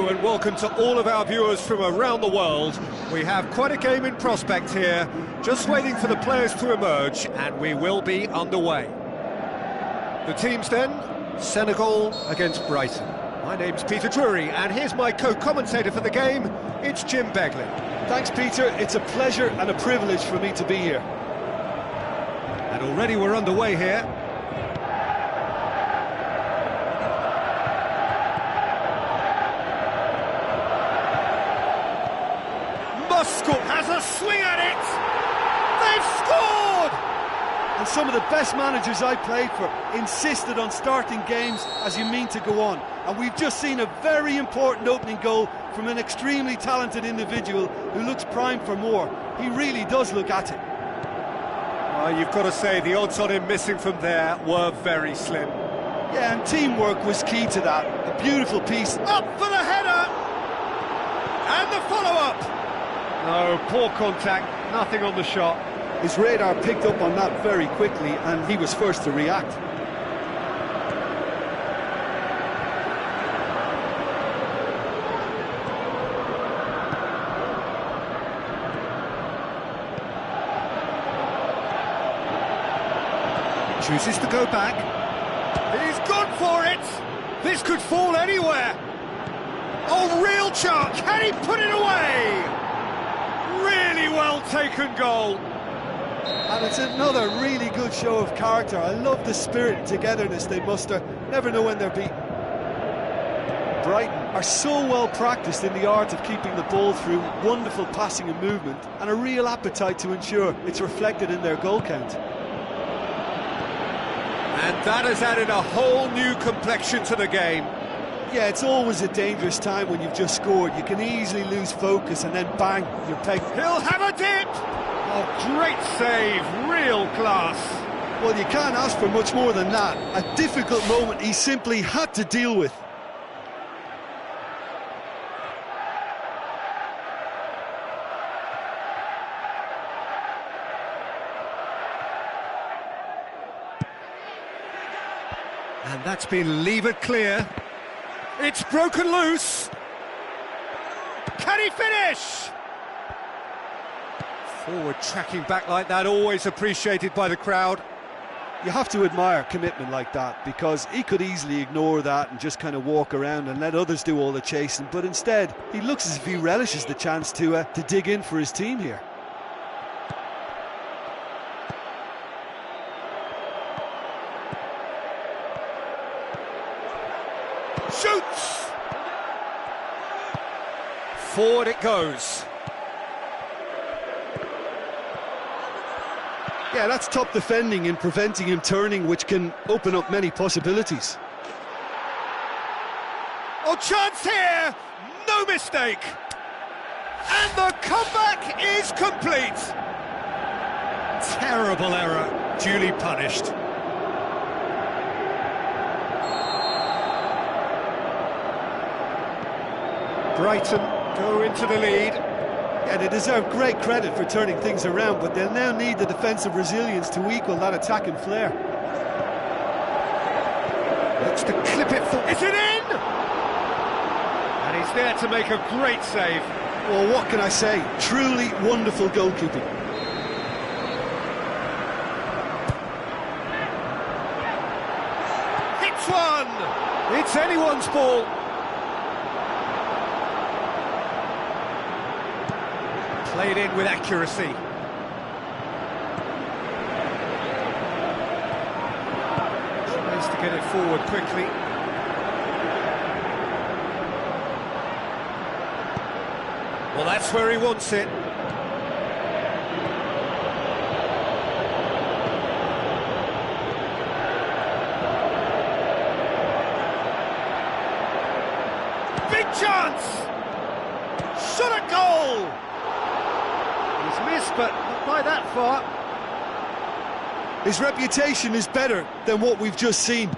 Hello and welcome to all of our viewers from around the world. We have quite a game in prospect here, just waiting for the players to emerge, and we will be underway. The teams then, Senegal against Brighton. My name's Peter Drury, and here's my co-commentator for the game, it's Jim Begley. Thanks, Peter. It's a pleasure and a privilege for me to be here. And already we're underway here. Has a swing at it! They've scored! And some of the best managers I played for insisted on starting games as you mean to go on. And we've just seen a very important opening goal from an extremely talented individual who looks primed for more. He really does look at it. Well, you've got to say the odds on him missing from there were very slim. Yeah, and teamwork was key to that. A beautiful piece. Up for the header! And the follow-up! No, poor contact, nothing on the shot. His radar picked up on that very quickly, and he was first to react. Chooses to go back. He's gone for it! This could fall anywhere! Oh, real chance! Can he put it away? Really well taken goal. And it's another really good show of character. I love the spirit and togetherness they muster. Never know when they're beaten. Brighton are so well practiced in the art of keeping the ball through, wonderful passing and movement, and a real appetite to ensure it's reflected in their goal count. And that has added a whole new complexion to the game. Yeah, it's always a dangerous time when you've just scored. You can easily lose focus and then bang, you're pegged. He'll have a dip! Oh, great save, real class. Well, you can't ask for much more than that. A difficult moment he simply had to deal with. And that's been levered clear. It's broken loose. Can he finish? Forward tracking back like that, always appreciated by the crowd. You have to admire commitment like that, because he could easily ignore that and just kind of walk around and let others do all the chasing, but instead he looks as if he relishes the chance to dig in for his team here. Shoots! Forward it goes. Yeah, that's top defending and preventing him turning, which can open up many possibilities. Oh, chance here! No mistake! And the comeback is complete! Terrible error, duly punished. Brighton go into the lead. Yeah, they deserve great credit for turning things around, but they'll now need the defensive resilience to equal that attacking flair. Looks to clip it for... Is it in? And he's there to make a great save. Well, what can I say? Truly wonderful goalkeeping. Hits one! It's anyone's ball. Played in with accuracy. Tries to get it forward quickly. Well, that's where he wants it. Big chance! Shot at goal! He's missed, but not by that far. His reputation is better than what we've just seen.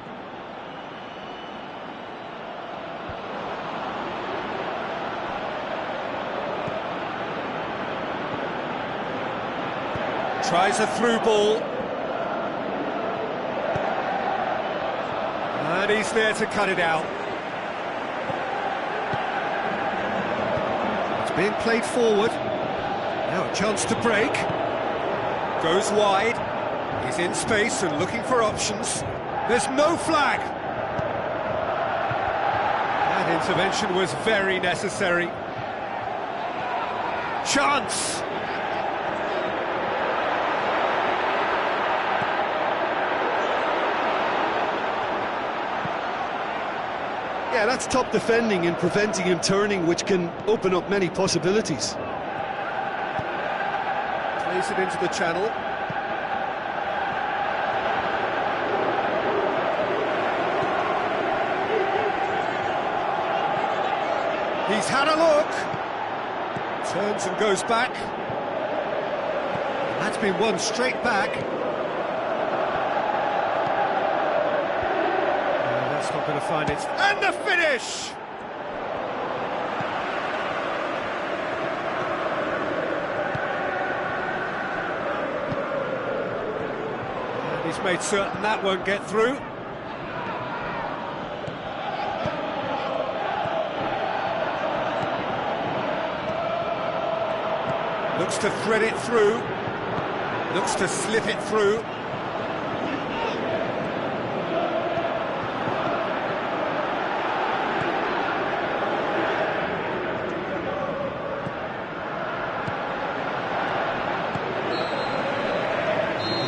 Tries a through ball. And he's there to cut it out. being played forward. Now a chance to break. Goes wide. He's in space and looking for options. There's no flag. That intervention was very necessary. Chance. Yeah, that's top defending and preventing him turning, which can open up many possibilities. Plays it into the channel. He's had a look. Turns and goes back. That's been won straight back. That's not going to find it. And the finish! And he's made certain that won't get through. Looks to thread it through, looks to slip it through.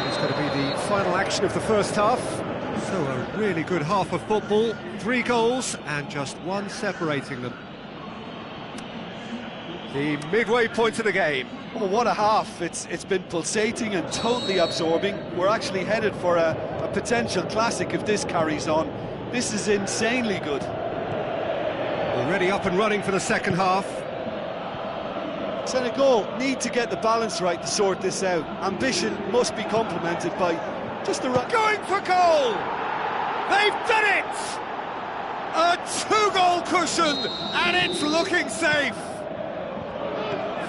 It's going to be the final action of the first half. So a really good half of football, 3 goals and just one separating them. The midway point of the game. Oh, what a half. It's been pulsating and totally absorbing. We're actually headed for a potential classic if this carries on. This is insanely good. Already up and running for the second half. Senegal need to get the balance right to sort this out. Ambition must be complemented by just the right... Going for goal! They've done it! A 2-goal cushion, and it's looking safe.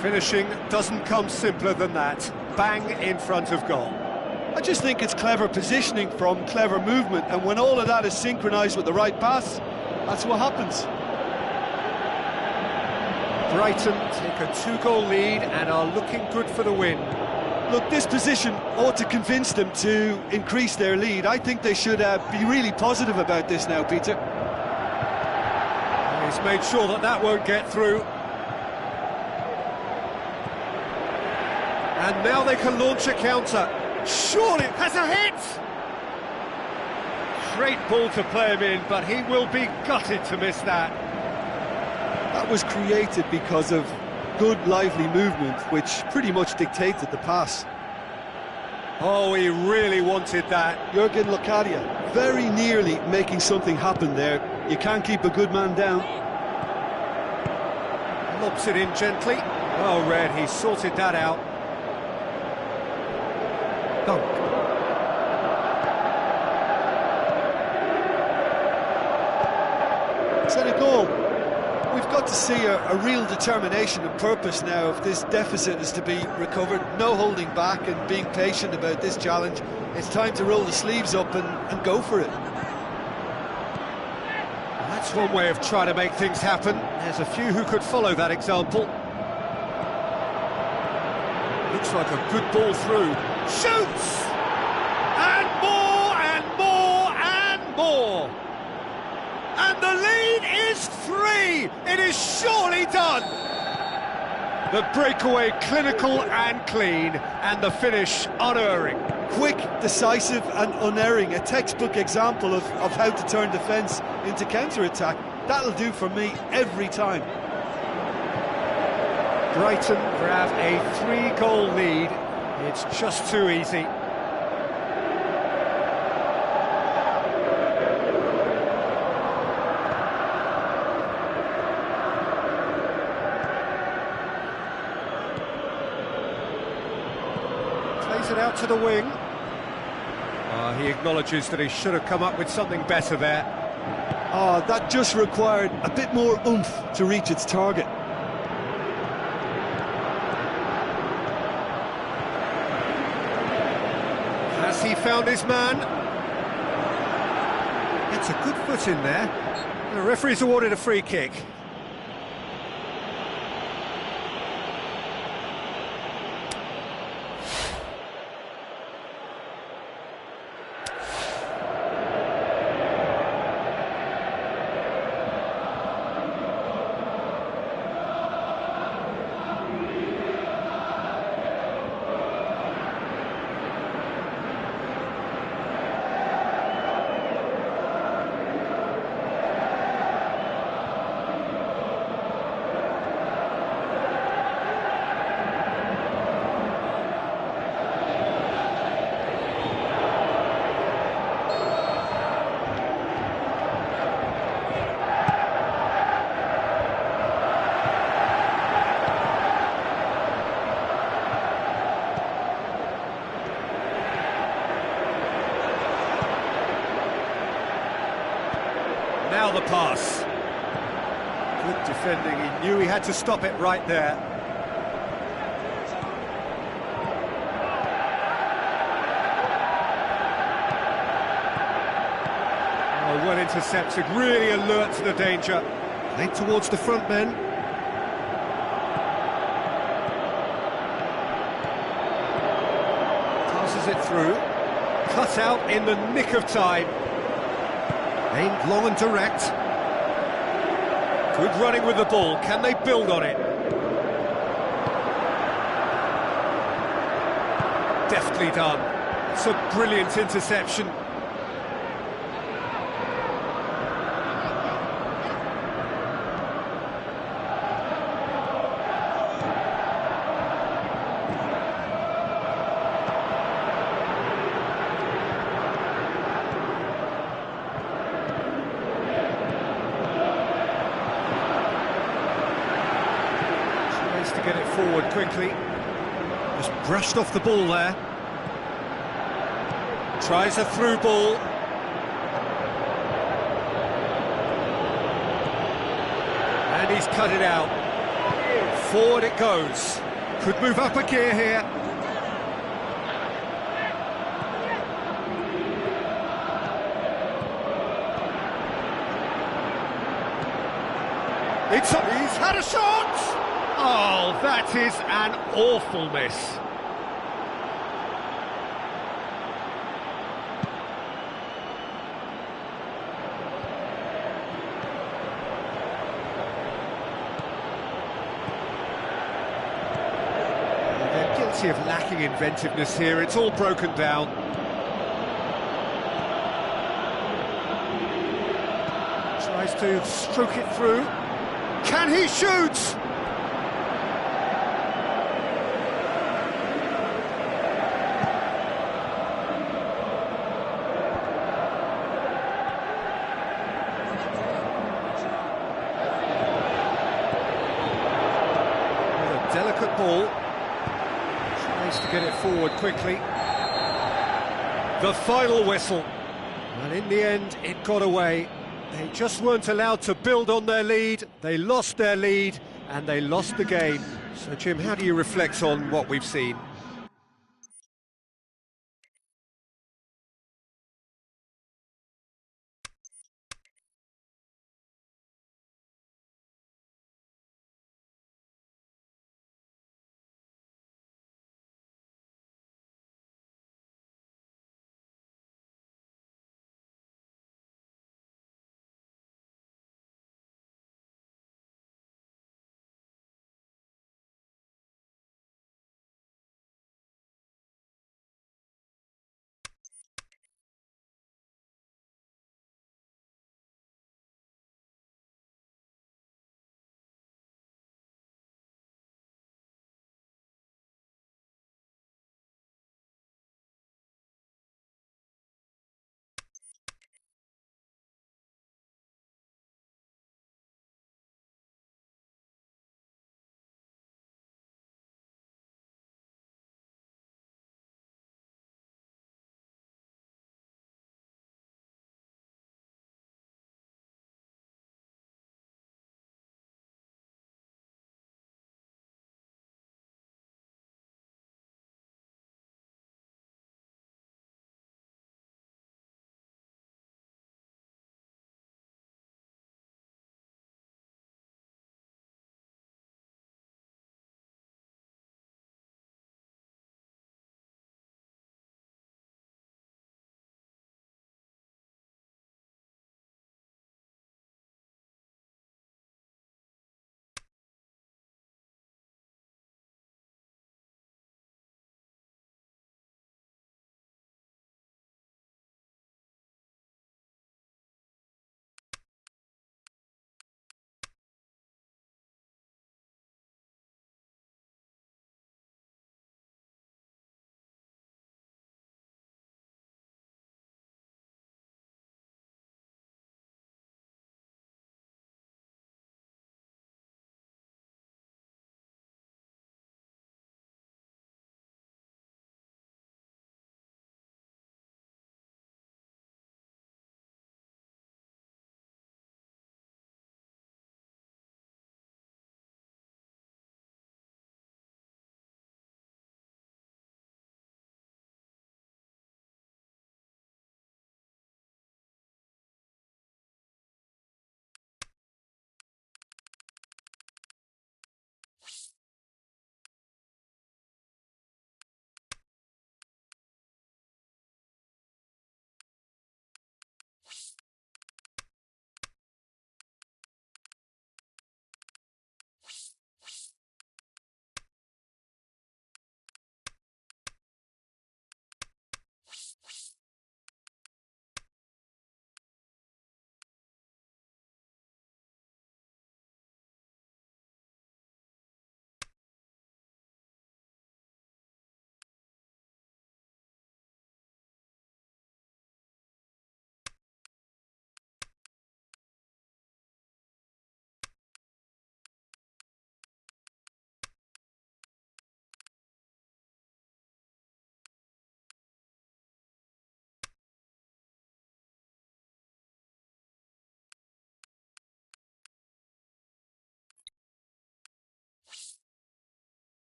Finishing doesn't come simpler than that. Bang in front of goal. I just think it's clever positioning from clever movement, and when all of that is synchronised with the right pass, that's what happens. Brighton take a 2-goal lead and are looking good for the win. Look, this position ought to convince them to increase their lead. I think they should be really positive about this now, Peter. He's made sure that that won't get through. And now they can launch a counter. Surely has a hit! Great ball to play him in, but he will be gutted to miss that. That was created because of good, lively movement, which pretty much dictated the pass. Oh, he really wanted that. Jurgen Locadia very nearly making something happen there. You can't keep a good man down. Lobs it in gently. Oh, Red, he sorted that out. Dunk. Senegal, we've got to see a real determination and purpose now if this deficit is to be recovered. No holding back and being patient about this challenge. It's time to roll the sleeves up and go for it. That's one way of trying to make things happen. There's a few who could follow that example. Looks like a good ball through. Shoots! And more, and more, and more! And the lead is 3! It is surely done! The breakaway clinical and clean, and the finish unerring. Quick, decisive and unerring, a textbook example of how to turn defence into counter-attack. That'll do for me every time. Brighton grab a 3-goal lead. It's just too easy. Plays it out to the wing. He acknowledges that he should have come up with something better there. That just required a bit more oomph to reach its target. Has he found his man? Gets a good foot in there. The referee's awarded a free kick. Now the pass. Good defending, he knew he had to stop it right there. Oh, well intercepted, really alert to the danger. Played towards the front men. Passes it through. Cut out in the nick of time. Aimed long and direct. Good running with the ball. Can they build on it? Deftly done. It's a brilliant interception. To get it forward quickly. Just brushed off the ball there. Tries a through ball. And he's cut it out. Forward it goes. Could move up a gear here. He's had a shot! Oh, that is an awful miss. They're guilty of lacking inventiveness here. It's all broken down. Tries to stroke it through. Can he shoot? Delicate ball. Tries to get it forward quickly. The final whistle. And in the end, it got away. They just weren't allowed to build on their lead. They lost their lead, and they lost the game. So, Jim, how do you reflect on what we've seen?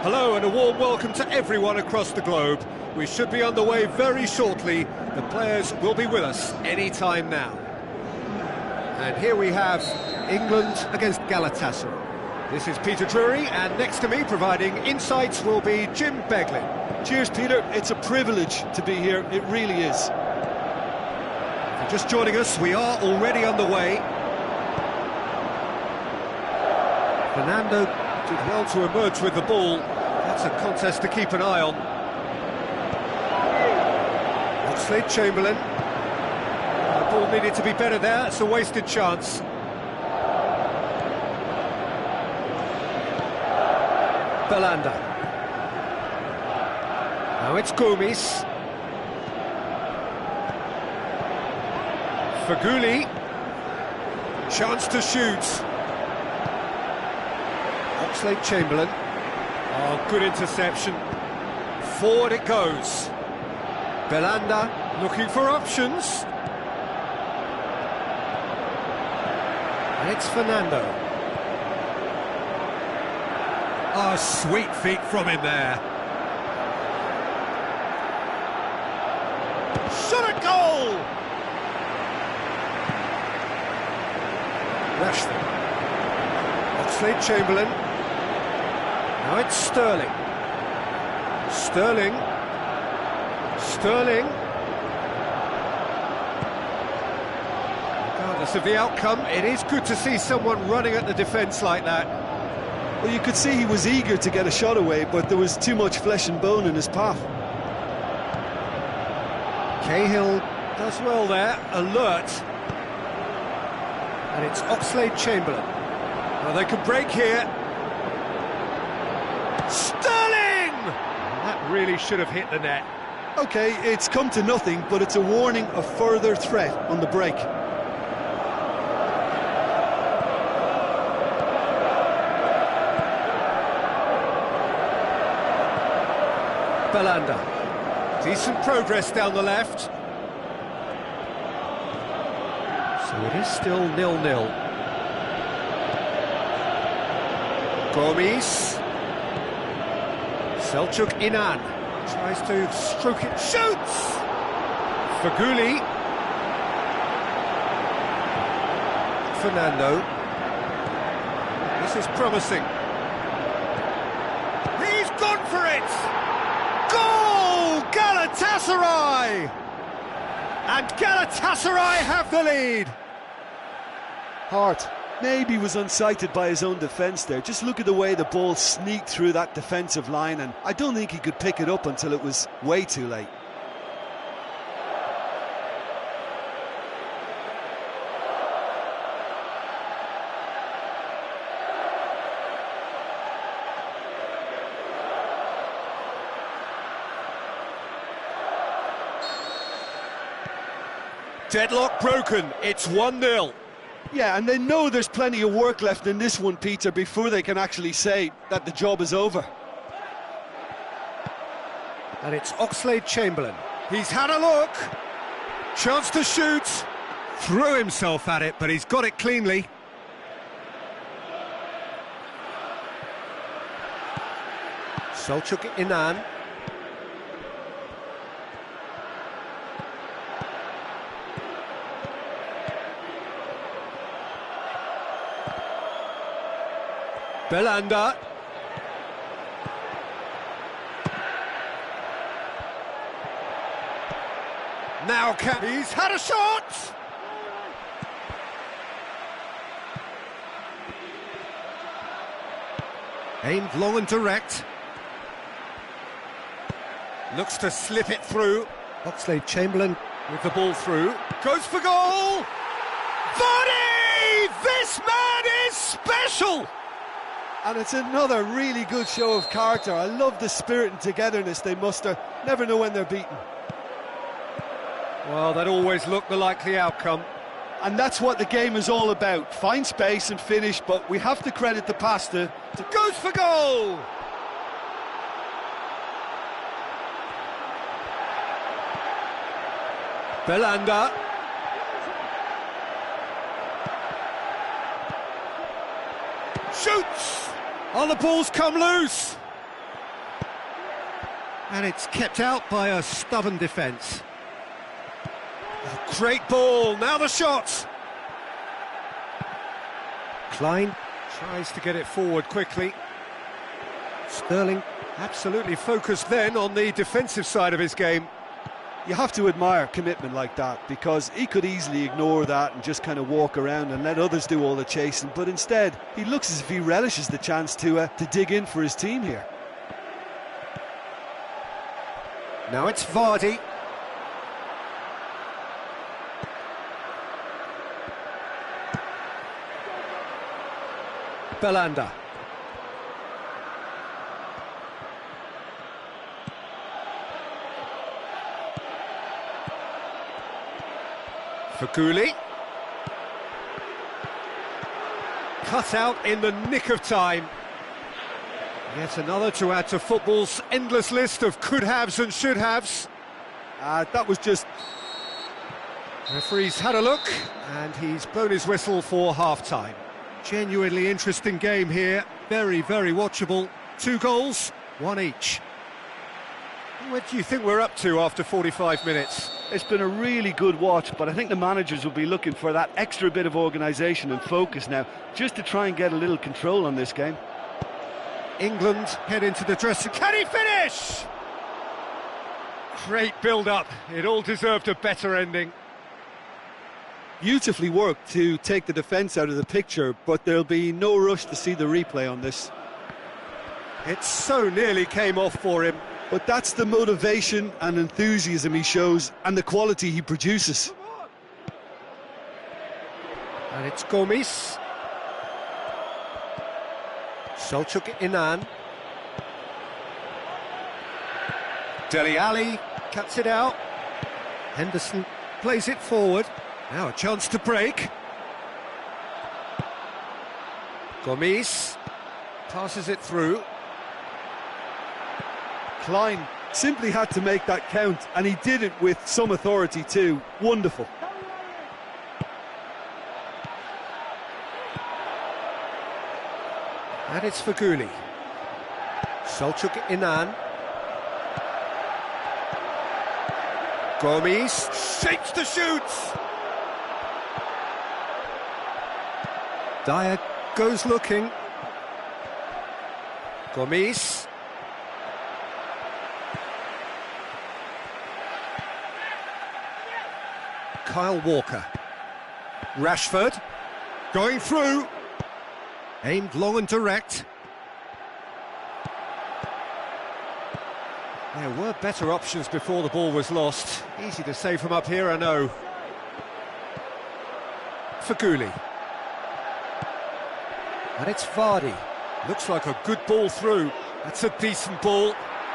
Hello and a warm welcome to everyone across the globe. We should be underway very shortly. The players will be with us any time now. And here we have England against Galatasaray. This is Peter Drury, and next to me providing insights will be Jim Beglin. Cheers, Peter. It's a privilege to be here. It really is. If you're just joining us, we are already underway. Fernando did well to emerge with the ball. That's a contest to keep an eye on. Oxlade-Chamberlain. The ball needed to be better there. It's a wasted chance. Belanda. Now it's Gomes. Faguli. Chance to shoot. Oxlade-Chamberlain. Oh, good interception. Forward it goes. Belanda looking for options. And it's Fernando. Oh, sweet feet from him there. Shot at goal! Rashford. Oxlade-Chamberlain. Now it's Sterling. Sterling. Regardless of the outcome, it is good to see someone running at the defence like that. Well, you could see he was eager to get a shot away, but there was too much flesh and bone in his path. Cahill does well there, alert. And it's Oxlade-Chamberlain. Well, they could break here. Sterling! That really should have hit the net. OK, it's come to nothing, but it's a warning of further threat on the break. Belanda. Decent progress down the left. So it is still 0-0. Gomes. Selçuk Inan tries to stroke it, shoots! Faguli. Fernando. This is promising. He's gone for it! Goal! Galatasaray! And Galatasaray have the lead! Hart maybe was unsighted by his own defence there. Just look at the way the ball sneaked through that defensive line, and I don't think he could pick it up until it was way too late. Deadlock broken, it's 1-0. Yeah, and they know there's plenty of work left in this one, Peter, before they can actually say that the job is over. And it's Oxlade-Chamberlain. He's had a look. Chance to shoot. Threw himself at it, but he's got it cleanly. Selçuk Inan. Belanda. Now he's had a shot! Aimed long and direct. Looks to slip it through. Oxlade-Chamberlain with the ball through. Goes for goal! Vardy! This man is special! And it's another really good show of character. I love the spirit and togetherness they muster. Never know when they're beaten. Well, that always looked the likely outcome. And that's what the game is all about. Find space and finish, but we have to credit the pass to... Goes for goal! Belanda. Shoots! Oh, the ball's come loose. And it's kept out by a stubborn defence. Great ball, now the shot! Klein tries to get it forward quickly. Sterling absolutely focused then on the defensive side of his game. You have to admire commitment like that, because he could easily ignore that and just kind of walk around and let others do all the chasing, but instead he looks as if he relishes the chance to dig in for his team here. Now it's Vardy. Belanda. Faguli. Cut out in the nick of time. Yet another to add to football's endless list of could-haves and should-haves. That was just... Referee's had a look, and he's blown his whistle for half-time. Genuinely interesting game here, very, very watchable. 2 goals, 1 each. What do you think we're up to after 45 minutes? It's been a really good watch, but I think the managers will be looking for that extra bit of organisation and focus now, just to try and get a little control on this game. England head into the dressing. Can he finish? Great build-up. It all deserved a better ending. Beautifully worked to take the defence out of the picture, but there'll be no rush to see the replay on this. It so nearly came off for him. But that's the motivation and enthusiasm he shows, and the quality he produces. And it's Gomis. Selçuk Inan. Dele Alli cuts it out. Henderson plays it forward. Now a chance to break. Gomis passes it through. Klein simply had to make that count, and he did it with some authority too. Wonderful. And it's Faguli. Selçuk Inan. Gomis shapes the shoots. Dyer goes looking. Gomis. Kyle Walker. Rashford. Going through. Aimed long and direct. There were better options before the ball was lost. Easy to say from up here, I know. Faguli. And it's Vardy. Looks like a good ball through. That's a decent ball.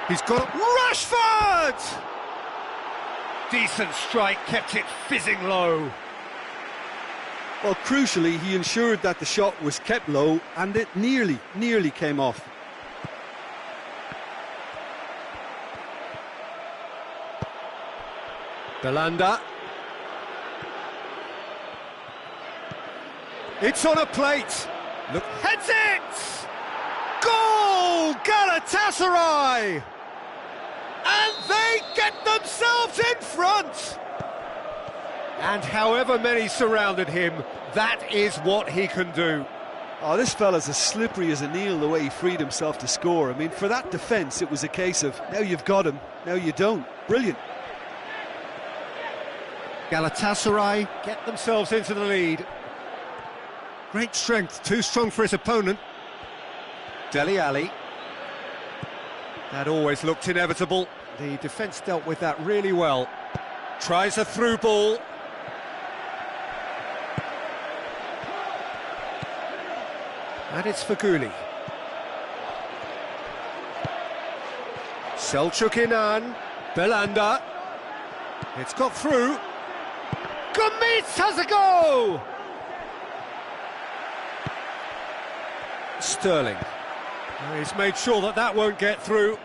He's got it. Rashford! Decent strike, kept it fizzing low. Well, crucially, he ensured that the shot was kept low, and it nearly came off. Belanda. It's on a plate. Look, heads it! Goal! Galatasaray! And they get themselves in front! And however many surrounded him, that is what he can do. Oh, this fella's as slippery as a Neil, the way he freed himself to score. I mean, for that defence, it was a case of, now you've got him, now you don't. Brilliant. Galatasaray get themselves into the lead. Great strength, too strong for his opponent. Dele Alli. That always looked inevitable. The defence dealt with that really well. Tries a through ball. And it's Faguli. Selçuk Inan. Belanda. It's got through. Gomis has a go! Sterling. He's made sure that that won't get through.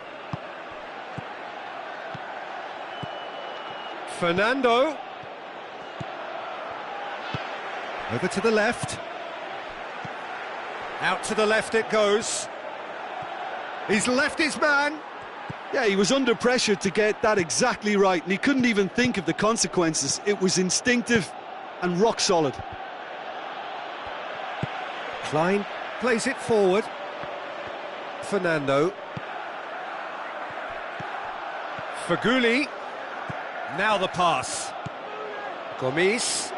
Fernando. Over to the left. Out to the left it goes. He's left his man. Yeah, he was under pressure to get that exactly right, and he couldn't even think of the consequences. It was instinctive and rock solid. Klein plays it forward. Fernando. Faguli. Now the pass. Gomes.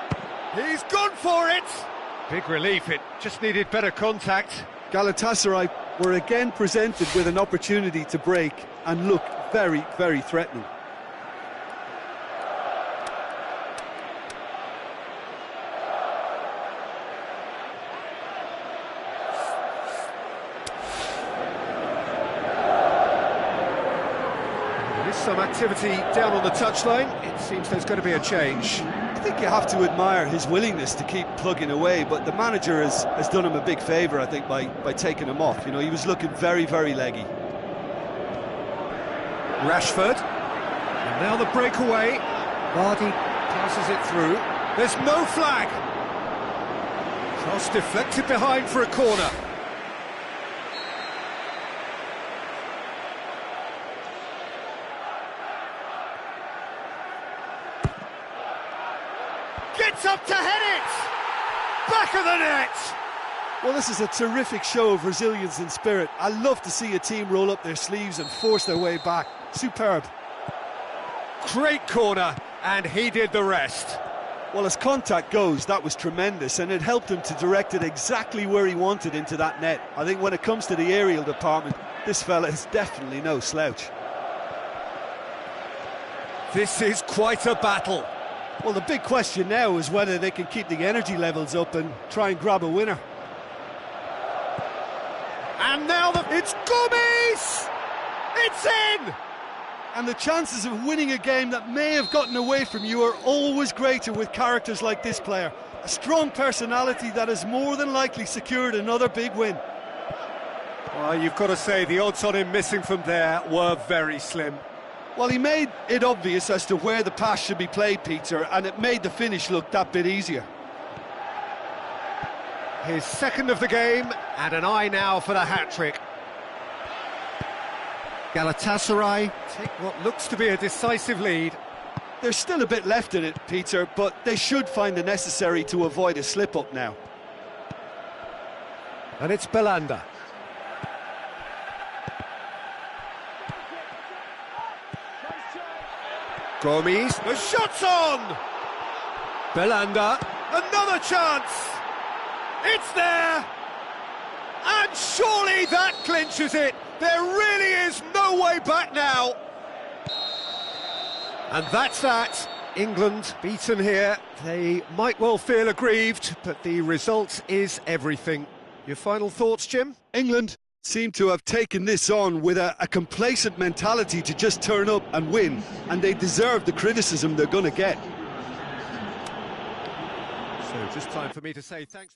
He's gone for it! Big relief, it just needed better contact. Galatasaray were again presented with an opportunity to break and look very, very threatening. There is some activity down on the touchline. It seems there's going to be a change. I think you have to admire his willingness to keep plugging away, but the manager has done him a big favour, I think, by taking him off. You know, he was looking very, very leggy. Rashford. And now the breakaway. Vardy passes it through. There's no flag. Cross deflected behind for a corner. Gets up to head it! Back of the net! Well, this is a terrific show of resilience and spirit. I love to see a team roll up their sleeves and force their way back. Superb. Great corner, and he did the rest. Well, as contact goes, that was tremendous, and it helped him to direct it exactly where he wanted into that net. I think when it comes to the aerial department, this fella is definitely no slouch. This is quite a battle. Well, the big question now is whether they can keep the energy levels up and try and grab a winner. And now it's Gomes! It's in! And the chances of winning a game that may have gotten away from you are always greater with characters like this player. A strong personality that has more than likely secured another big win. Well, you've got to say the odds on him missing from there were very slim. Well, he made it obvious as to where the pass should be played, Peter, and it made the finish look that bit easier. His second of the game, and an eye now for the hat-trick. Galatasaray take what looks to be a decisive lead. There's still a bit left in it, Peter, but they should find the necessary to avoid a slip-up now. And it's Belanda. Gomes, the shot's on! Belanda, another chance! It's there! And surely that clinches it! There really is no way back now! And that's that. England beaten here. They might well feel aggrieved, but the result is everything. Your final thoughts, Jim? England seem to have taken this on with a complacent mentality to just turn up and win, and they deserve the criticism they're going to get. So just time for me to say thanks.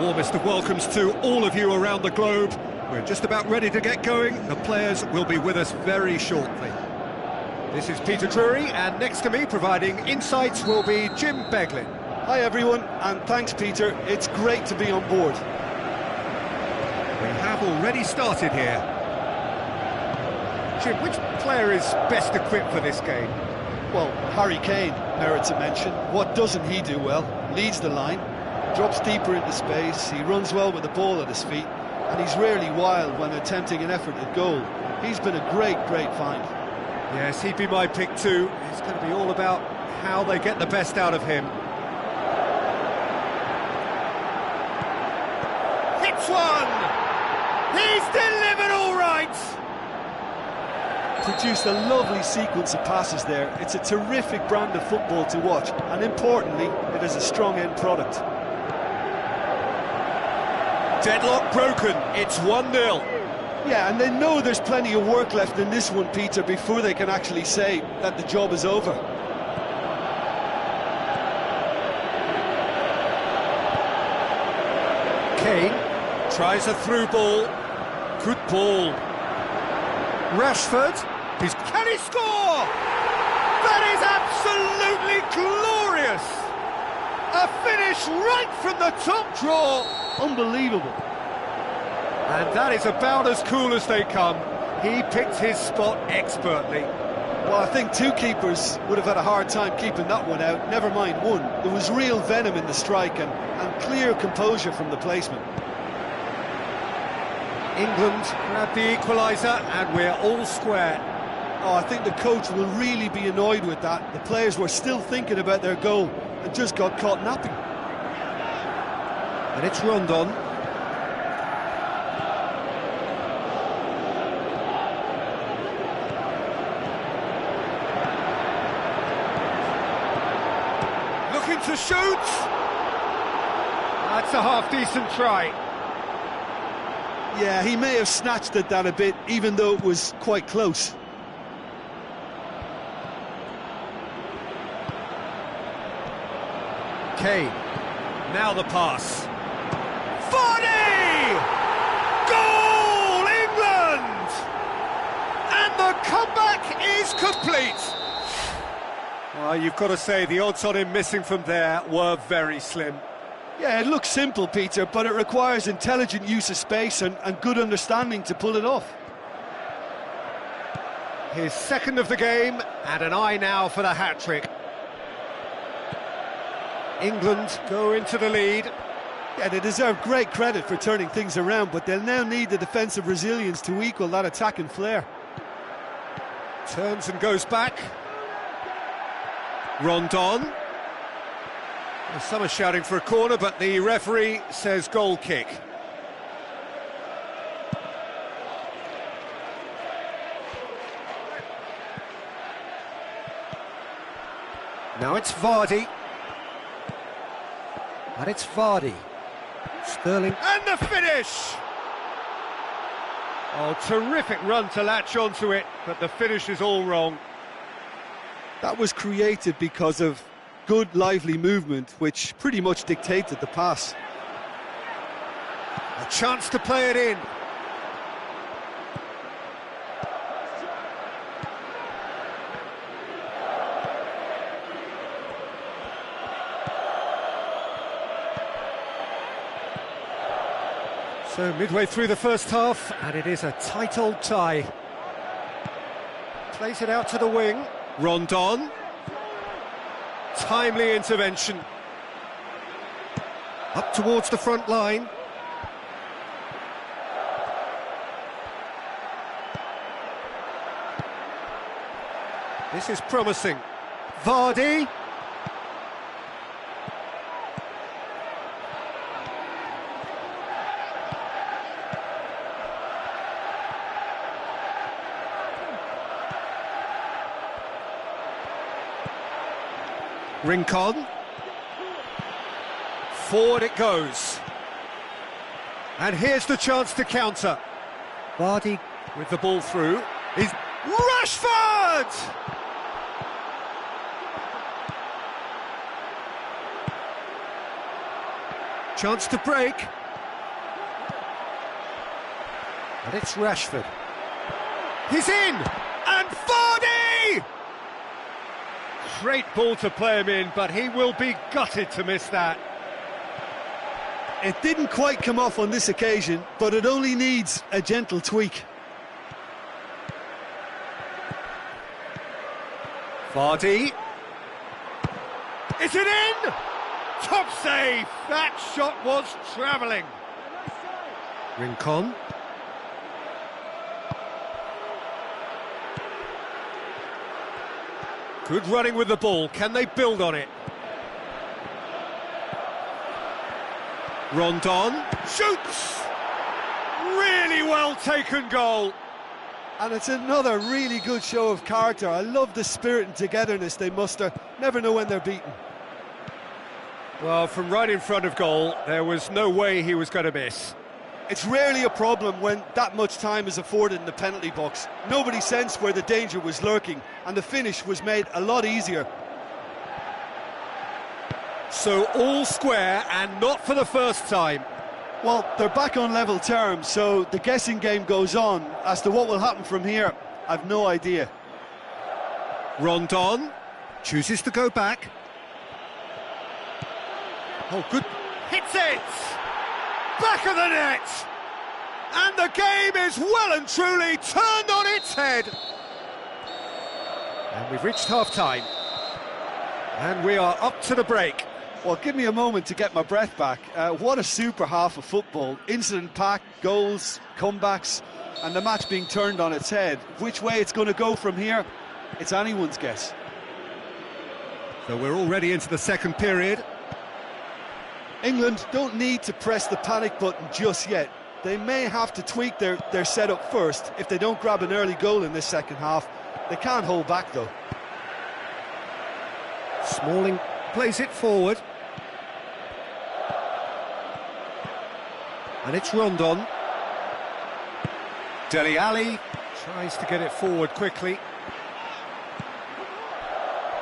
Warmest of welcomes to all of you around the globe. We're just about ready to get going. The players will be with us very shortly. This is Peter Drury, and next to me providing insights will be Jim Beglin. Hi everyone, and thanks Peter, it's great to be on board. We have already started here. Jim, which player is best equipped for this game? Well, Harry Kane merits a mention. What doesn't he do well? Leads the line, drops deeper into space, he runs well with the ball at his feet, and he's rarely wild when attempting an effort at goal. He's been a great find. Yes, he'd be my pick too. It's going to be all about how they get the best out of him. Hits one! He's delivered all right! Produced a lovely sequence of passes there. It's a terrific brand of football to watch, and importantly, it is a strong end product. Deadlock broken, it's 1-0. Yeah, and they know there's plenty of work left in this one, Peter, before they can actually say that the job is over. Kane tries a through ball. Good ball. Rashford, can he score? That is absolutely glorious! A finish right from the top draw. Unbelievable. And that is about as cool as they come. He picked his spot expertly. Well, I think two keepers would have had a hard time keeping that one out, never mind one. There was real venom in the strike and clear composure from the placement. England grab the equaliser and we're all square. Oh, I think the coach will really be annoyed with that. The players were still thinking about their goal and just got caught napping. And it's Rondon. Looking to shoot. That's a half-decent try. Yeah, he may have snatched at that a bit, even though it was quite close. Kane, now the pass. Vardy! Goal, England! And the comeback is complete. Well, you've got to say the odds on him missing from there were very slim. Yeah, it looks simple, Peter, but it requires intelligent use of space and good understanding to pull it off. His second of the game, and an eye now for the hat-trick. England go into the lead. Yeah, they deserve great credit for turning things around, but they'll now need the defensive resilience to equal that attacking flair. Turns and goes back. Rondon. Some are shouting for a corner, but the referee says goal kick. Now it's Vardy. And it's Vardy. Sterling. And the finish! Oh, terrific run to latch onto it, but the finish is all wrong. That was created because of good, lively movement, which pretty much dictated the pass. A chance to play it in. So midway through the first half, and it is a tight old tie. Plays it out to the wing. Rondon. Timely intervention. Up towards the front line. This is promising. Vardy. Rincon. Forward it goes. And here's the chance to counter. Vardy with the ball through. Is Rashford! Chance to break. And it's Rashford. He's in! And Vardy! Great ball to play him in, but he will be gutted to miss that. It didn't quite come off on this occasion, but it only needs a gentle tweak. Vardy. Is it in? Top save! That shot was travelling. Rincon. Good running with the ball. Can they build on it? Rondon shoots! Really well taken goal. And it's another really good show of character. I love the spirit and togetherness they muster. Never know when they're beaten. Well, from right in front of goal, there was no way he was going to miss. It's rarely a problem when that much time is afforded in the penalty box. Nobody sensed where the danger was lurking, and the finish was made a lot easier. So all square, and not for the first time. Well, they're back on level terms, so the guessing game goes on. As to what will happen from here, I've no idea. Rondon chooses to go back. Oh, good. Hits it! Back of the net! And the game is well and truly turned on its head. And we've reached half-time. And we are up to the break. Well, give me a moment to get my breath back. What a super half of football. Incident-packed, goals, comebacks, and the match being turned on its head. Which way it's going to go from here, it's anyone's guess. So we're already into the second period. England don't need to press the panic button just yet. They may have to tweak their setup first if they don't grab an early goal in this second half. They can't hold back, though. Smalling plays it forward. And it's Rondon. Dele Alli tries to get it forward quickly.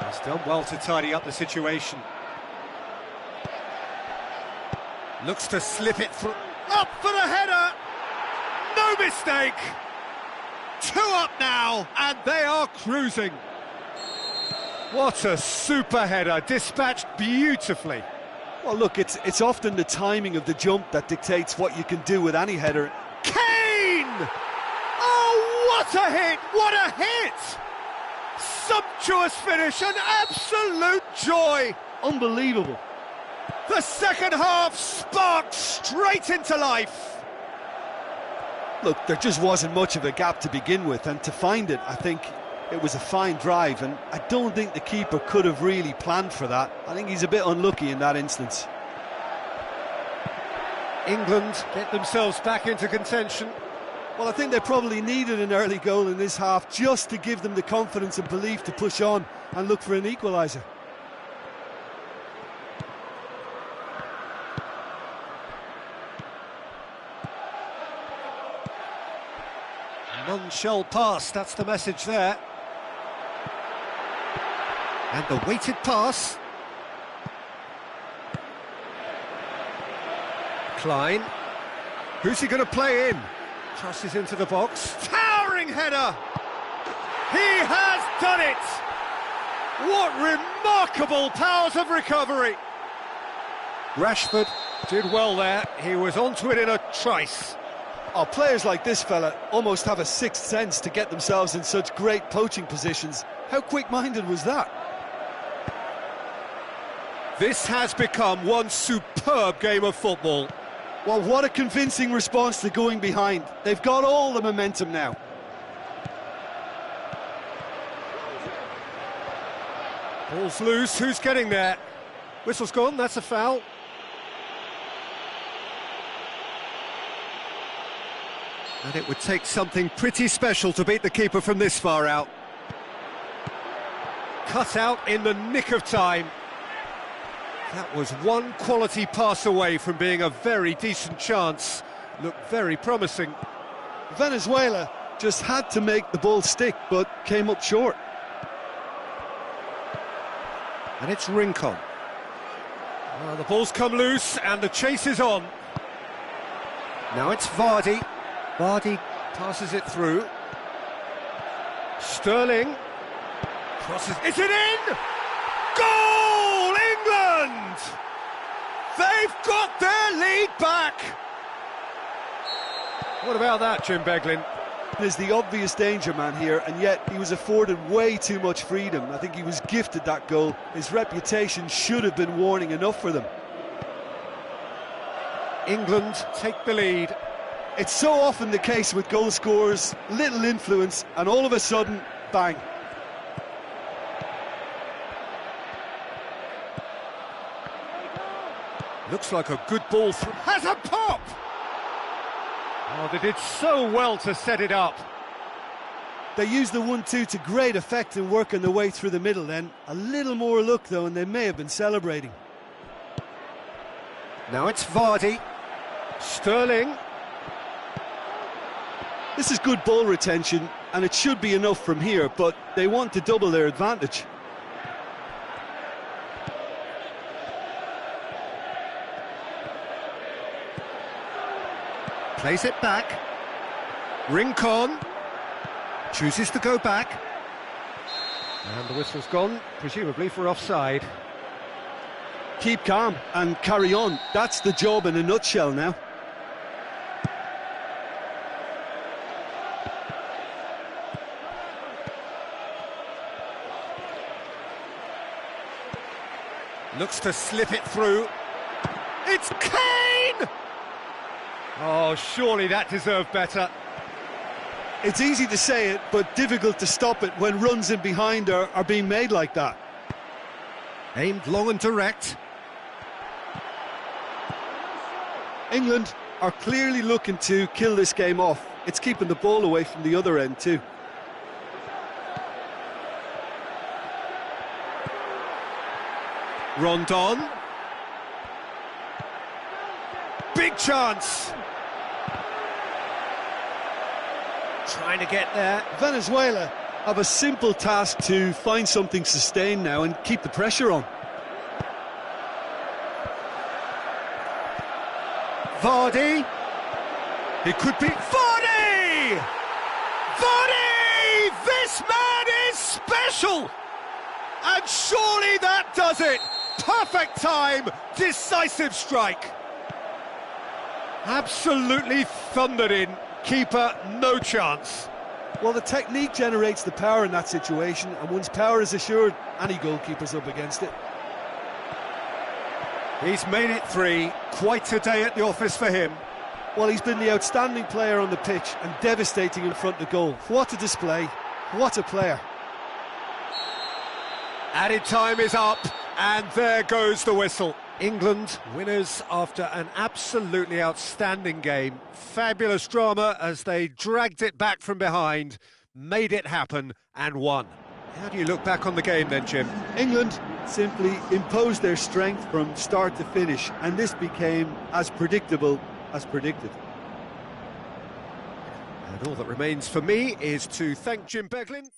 He's done well to tidy up the situation. Looks to slip it through. Up for the header! No mistake! 2 up now, and they are cruising. What a super header, dispatched beautifully. Well, look, it's often the timing of the jump that dictates what you can do with any header. Kane! Oh, what a hit! What a hit! Sumptuous finish, an absolute joy! Unbelievable. The second half sparked straight into life. Look, there just wasn't much of a gap to begin with, and to find it, I think it was a fine drive, and I don't think the keeper could have really planned for that. I think he's a bit unlucky in that instance. England get themselves back into contention. Well, I think they probably needed an early goal in this half just to give them the confidence and belief to push on and look for an equaliser. None shall pass, that's the message there. And the weighted pass. Klein. Who's he going to play in? Crosses into the box. Towering header! He has done it! What remarkable powers of recovery! Rashford did well there. He was onto it in a trice. Oh, players like this fella almost have a sixth sense to get themselves in such great poaching positions. How quick-minded was that? This has become one superb game of football. Well, what a convincing response to going behind. They've got all the momentum now. Ball's loose, who's getting there? Whistle's gone, that's a foul. And it would take something pretty special to beat the keeper from this far out. Cut out in the nick of time. That was one quality pass away from being a very decent chance. Looked very promising. Venezuela just had to make the ball stick, but came up short. And it's Rincon. Well, the ball's come loose and the chase is on. Now it's Vardy. Vardy passes it through. Sterling crosses. Is it in? Goal! England! They've got their lead back. What about that, Jim Beglin? There's the obvious danger man here, and yet he was afforded way too much freedom. I think he was gifted that goal. His reputation should have been warning enough for them. England take the lead. It's so often the case with goal scorers, little influence, and all of a sudden, bang. Looks like a good ball through. Has a pop! Oh, they did so well to set it up. They used the 1-2 to great effect in working their way through the middle then. A little more luck though, and they may have been celebrating. Now it's Vardy. Sterling. This is good ball retention, and it should be enough from here, but they want to double their advantage. Plays it back. Rincon chooses to go back. And the whistle's gone, presumably for offside. Keep calm and carry on. That's the job in a nutshell now. Looks to slip it through. It's Kane! Oh, surely that deserved better. It's easy to say it, but difficult to stop it when runs in behind are being made like that. Aimed long and direct. England are clearly looking to kill this game off. It's keeping the ball away from the other end too. Rondon. Big chance. Trying to get there. Venezuela have a simple task to find something sustained now and keep the pressure on. Vardy. It could be Vardy! Vardy! This man is special! And surely that does it! Perfect time, decisive strike. Absolutely thundered in. Keeper, no chance. Well, the technique generates the power in that situation, and once power is assured, any goalkeeper's up against it. He's made it 3. Quite a day at the office for him. Well, he's been the outstanding player on the pitch and devastating in front of goal. What a display, what a player. Added time is up, and there goes the whistle. England winners after an absolutely outstanding game. Fabulous drama as they dragged it back from behind, made it happen and won. How do you look back on the game then, Jim? England simply imposed their strength from start to finish, and this became as predictable as predicted. And all that remains for me is to thank Jim Beglin.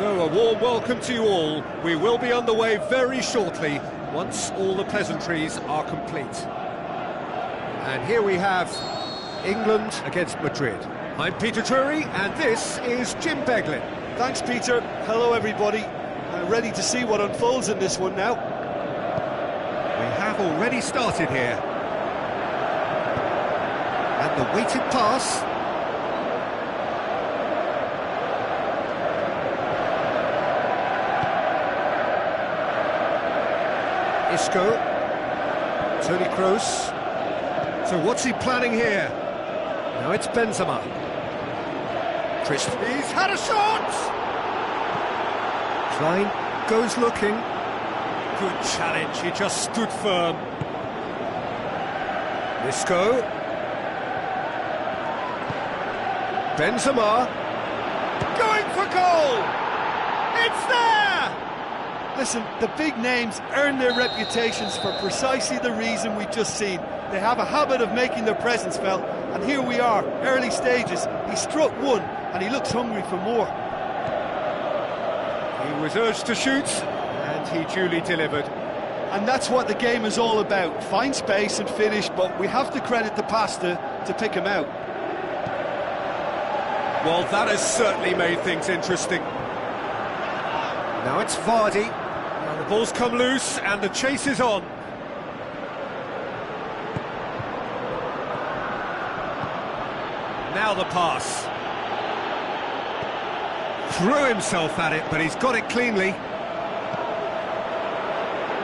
So a warm welcome to you all. We will be underway very shortly once all the pleasantries are complete. And here we have England against Madrid. I'm Peter Drury and this is Jim Beglin. Thanks, Peter. Hello, everybody. Ready to see what unfolds in this one now. We have already started here. And the weighted pass. Isco, Toni Kroos. So what's he planning here? Now it's Benzema. He's had a shot! Klein goes looking. Good challenge, he just stood firm. Isco. Benzema. Going for goal! It's there! Listen, the big names earn their reputations for precisely the reason we've just seen. They have a habit of making their presence felt, and here we are, early stages. He struck one, and he looks hungry for more. He was urged to shoot, and he duly delivered. And that's what the game is all about. Find space and finish, but we have to credit the pasta to pick him out. Well, that has certainly made things interesting. Now it's Vardy. Now the ball's come loose and the chase is on. Now the pass. Threw himself at it, but he's got it cleanly.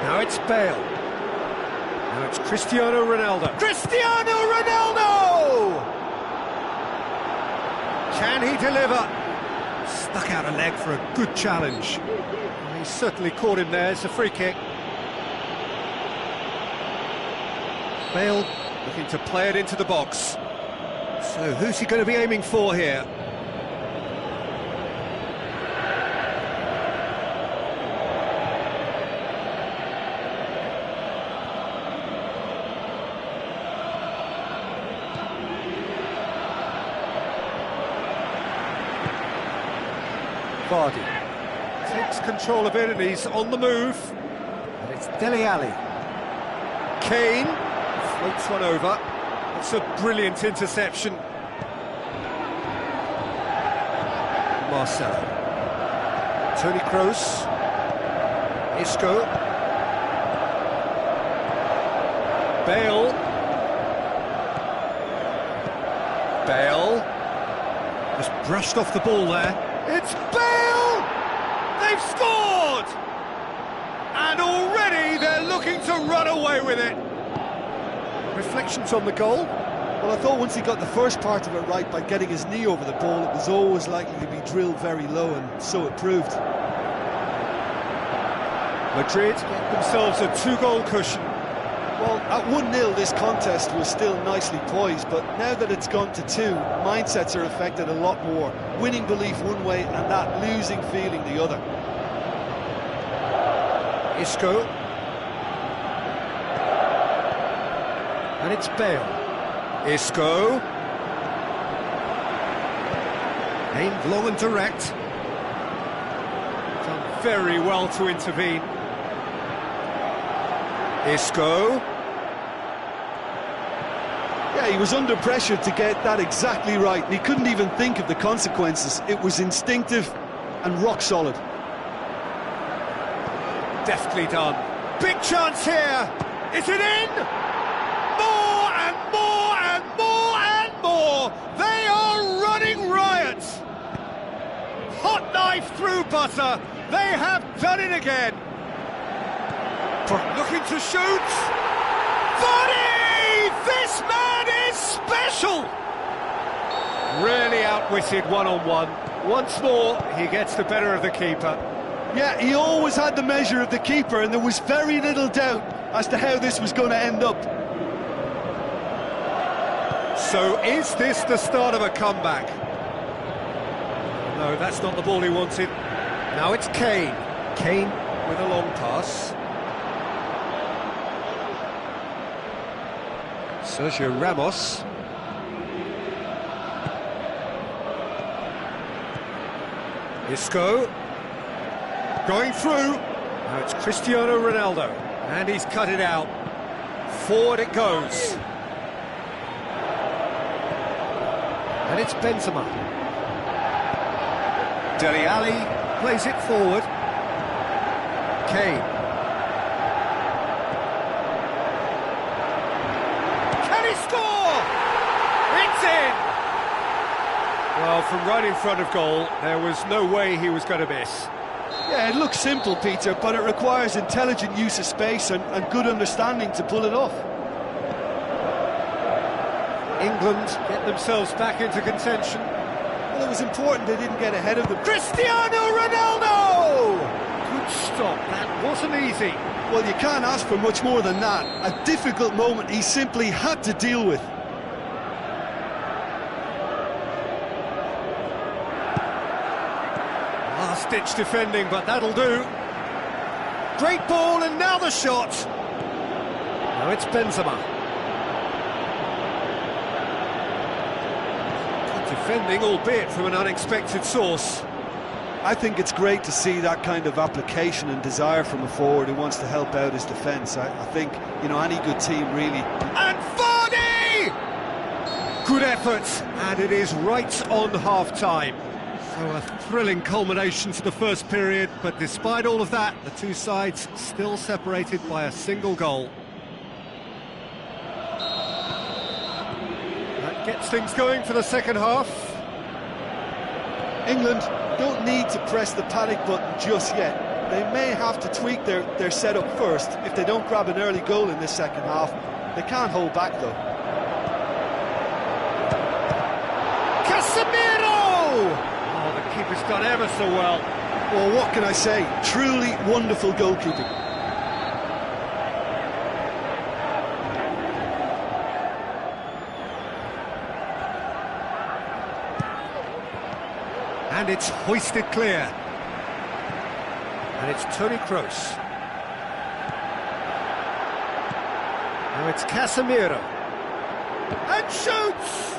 Now it's Bale. Now it's Cristiano Ronaldo. Cristiano Ronaldo! Can he deliver? Stuck out a leg for a good challenge. He certainly caught him there. It's a free kick. Bale looking to play it into the box. So who's he going to be aiming for here? Vardy takes control of it and he's on the move. And it's Dele Alli. Kane floats one over. It's a brilliant interception. Marcelo. Toni Kroos. Isco. Bale. Bale. Just brushed off the ball there. It's Bale! They've scored! And already they're looking to run away with it. Reflections on the goal? Well, I thought once he got the first part of it right by getting his knee over the ball, it was always likely to be drilled very low, and so it proved. Madrid get themselves a two-goal cushion. Well, at 1-0 this contest was still nicely poised, but now that it's gone to 2, mindsets are affected a lot more. Winning belief one way and that losing feeling the other. Isco. And it's Bale. Isco. Aimed long and direct. Done very well to intervene. Isco. Yeah, he was under pressure to get that exactly right, and he couldn't even think of the consequences. It was instinctive and rock solid. Deftly done. Big chance here. Is it in? More and more and more and more. They are running riot. Hot knife through butter. They have done it again. Looking to shoot. Vardy! This man is special! Really outwitted one-on-one. Once more, he gets the better of the keeper. Yeah, he always had the measure of the keeper, and there was very little doubt as to how this was going to end up. So is this the start of a comeback? No, that's not the ball he wanted. Now it's Kane. Kane with a long pass. Sergio Ramos. Isco. Going through. Now it's Cristiano Ronaldo. And he's cut it out. Forward it goes. And it's Benzema. Dele Alli plays it forward. Kane. Can he score? It's in! Well, from right in front of goal, there was no way he was going to miss. Yeah, it looks simple, Peter, but it requires intelligent use of space and good understanding to pull it off. England get themselves back into contention. Well, it was important they didn't get ahead of them. Cristiano Ronaldo! Good stop, that wasn't easy. Well, you can't ask for much more than that. A difficult moment he simply had to deal with. Last-ditch defending, but that'll do. Great ball, and now the shot. Now it's Benzema. Good defending, albeit from an unexpected source. I think it's great to see that kind of application and desire from a forward who wants to help out his defence. I think, you know, any good team really... And Vardy! Good effort, and it is right on half-time. So a thrilling culmination to the first period, but despite all of that, the two sides still separated by a single goal. That gets things going for the second half. England don't need to press the panic button just yet. They may have to tweak their setup first if they don't grab an early goal in this second half. They can't hold back though. Casemiro! Oh, the keeper's done ever so well. Well, what can I say? Truly wonderful goalkeeping. And it's hoisted clear. And it's Toni Kroos. Now it's Casemiro. And shoots!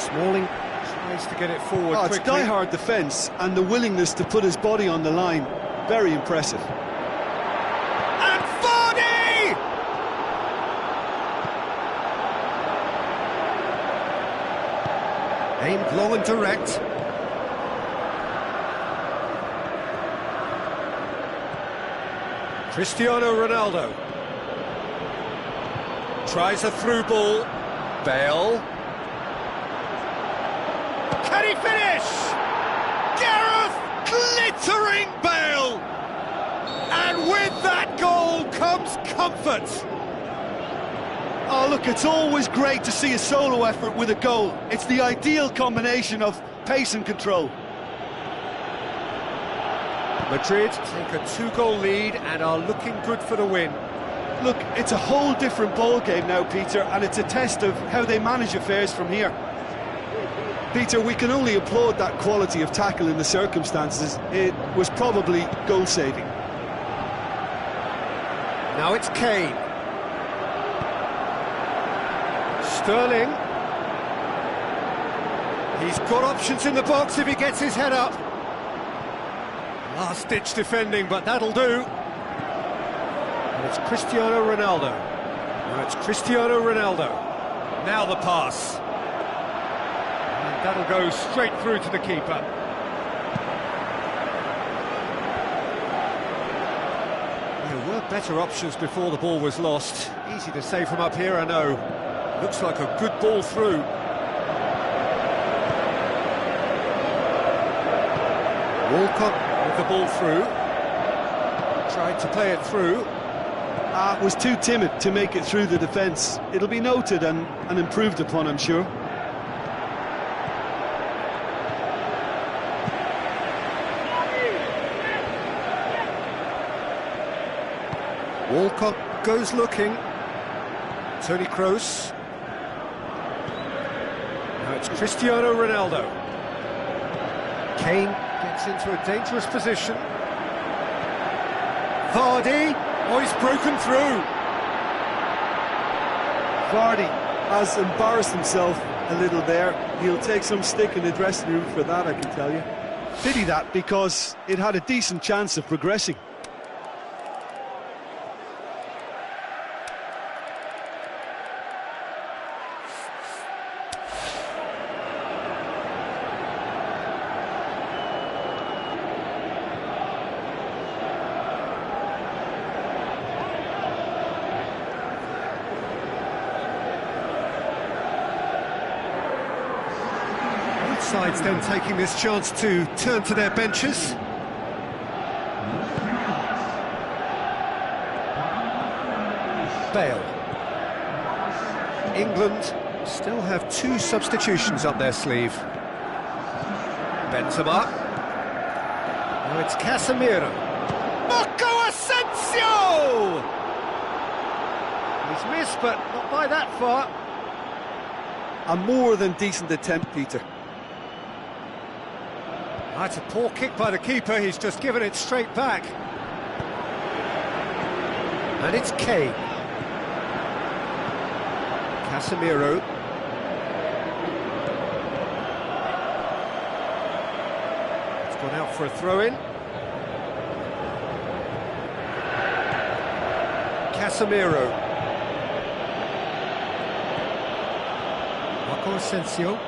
Smalling tries to get it forward quickly. It's die-hard defence and the willingness to put his body on the line. Very impressive. And Vardy! Aimed long and direct. Cristiano Ronaldo tries a through ball. Bale. Can he finish? Gareth, glittering Bale! And with that goal comes comfort. Oh, look, it's always great to see a solo effort with a goal. It's the ideal combination of pace and control. Madrid take a 2-goal lead and are looking good for the win. Look, it's a whole different ball game now, Peter, and it's a test of how they manage affairs from here. Peter, we can only applaud that quality of tackle in the circumstances. It was probably goal-saving. Now it's Kane. Sterling. He's got options in the box if he gets his head up. Last-ditch defending, but that'll do. And it's Cristiano Ronaldo. Now it's Cristiano Ronaldo. Now the pass. And that'll go straight through to the keeper. There were better options before the ball was lost. Easy to say from up here, I know. Looks like a good ball through. Walcott with the ball through. Tried to play it through. Was too timid to make it through the defence. It'll be noted and improved upon, I'm sure. Walcott goes looking. Toni Kroos. Now it's Cristiano Ronaldo. Kane gets into a dangerous position. Vardy. Oh, he's broken through. Vardy has embarrassed himself a little there. He'll take some stick in the dressing room for that, I can tell you. Pity that, because it had a decent chance of progressing. Sides then taking this chance to turn to their benches. Bale. England still have 2 substitutions up their sleeve. Benzema. Now it's Casemiro. Marco Asensio! He's missed, but not by that far. A more than decent attempt, Peter. That's a poor kick by the keeper, he's just given it straight back. And it's Kane. Casemiro. It's gone out for a throw-in. Casemiro. Marco Asensio.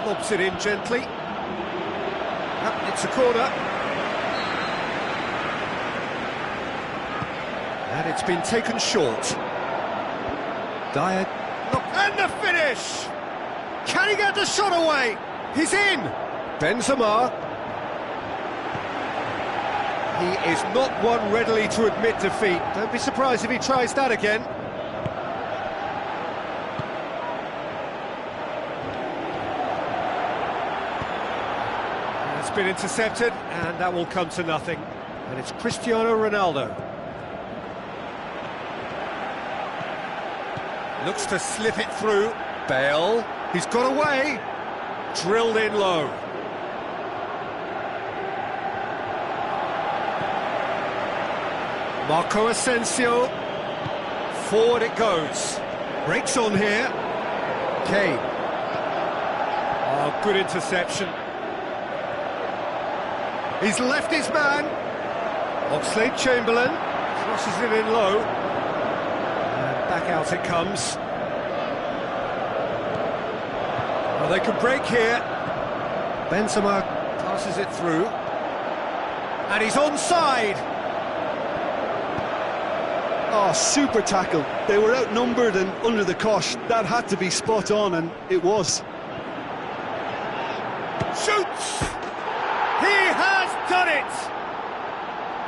Lobs it in gently. It's a corner. And it's been taken short. Dyer. And the finish! Can he get the shot away? He's in! Benzema. He is not one readily to admit defeat. Don't be surprised if he tries that again. Been intercepted, and that will come to nothing. And it's Cristiano Ronaldo. Looks to slip it through. Bale, he's got away. Drilled in low. Marco Asensio. Forward it goes. Breaks on here. Kane. Oh, good interception. He's left his man. Oxlade-Chamberlain crosses it in low. And back out it comes. Well, they could break here. Benzema passes it through. And he's onside. Oh, super tackle. They were outnumbered and under the cosh. That had to be spot on, and it was. Shoots! He has done it!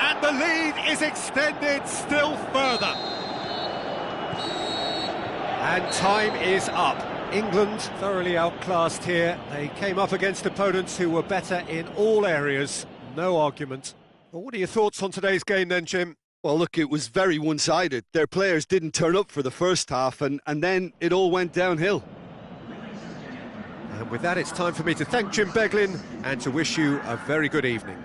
And the lead is extended still further. And time is up. England thoroughly outclassed here. They came up against opponents who were better in all areas. No argument. Well, what are your thoughts on today's game then, Jim? Well, look, it was very one-sided. Their players didn't turn up for the first half, and then it all went downhill. And with that, it's time for me to thank Jim Beglin and to wish you a very good evening.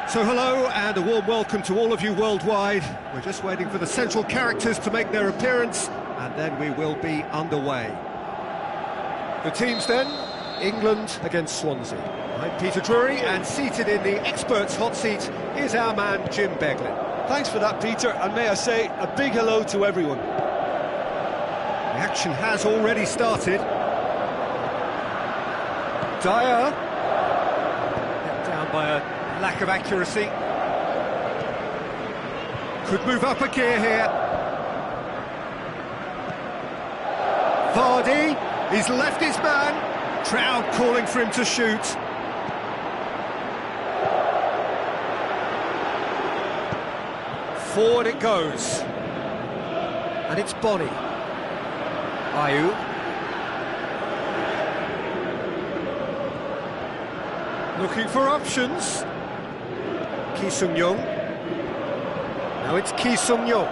So hello and a warm welcome to all of you worldwide. We're just waiting for the central characters to make their appearance and then we will be underway. The teams then, England against Swansea. I'm Peter Drury and seated in the experts' hot seat is our man Jim Beglin. Thanks for that, Peter, and may I say a big hello to everyone. The action has already started. Dyer, kept down by a lack of accuracy. Could move up a gear here. Vardy, he's left his man. Crowd calling for him to shoot. Forward it goes. And it's Bonnie. Ayew. Looking for options. Ki Sung-young. Now it's Ki Sung-young.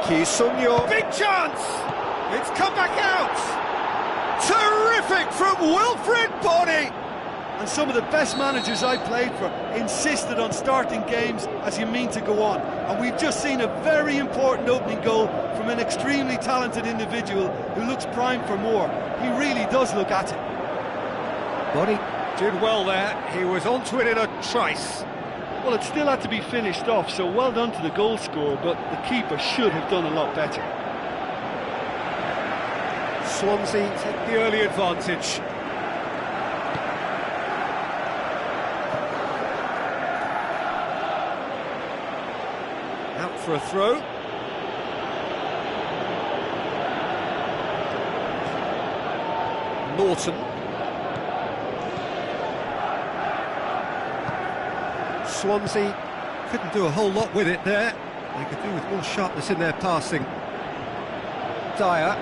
Ki Sung-young. Big chance! It's come back out! Terrific from Wilfried Bonnie! And some of the best managers I played for insisted on starting games as you mean to go on. And we've just seen a very important opening goal from an extremely talented individual who looks primed for more. He really does look at it. Bonnie did well there. He was onto it in a trice. Well, it still had to be finished off, so well done to the goal scorer, but the keeper should have done a lot better. Swansea take the early advantage. Out for a throw. Norton. Swansea couldn't do a whole lot with it there. They could do with more sharpness in their passing. Dyer.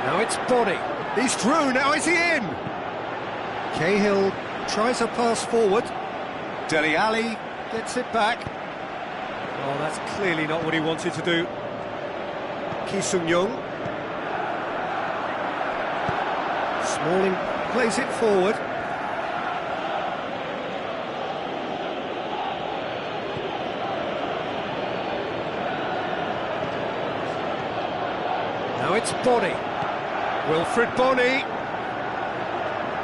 Now it's Bonnie. He's through, now is he in? Cahill tries a pass forward. Dele Alli gets it back. Oh, that's clearly not what he wanted to do. Ki Sung-young. Smalling plays it forward. Now it's Bonnie. Wilfried Bonnie.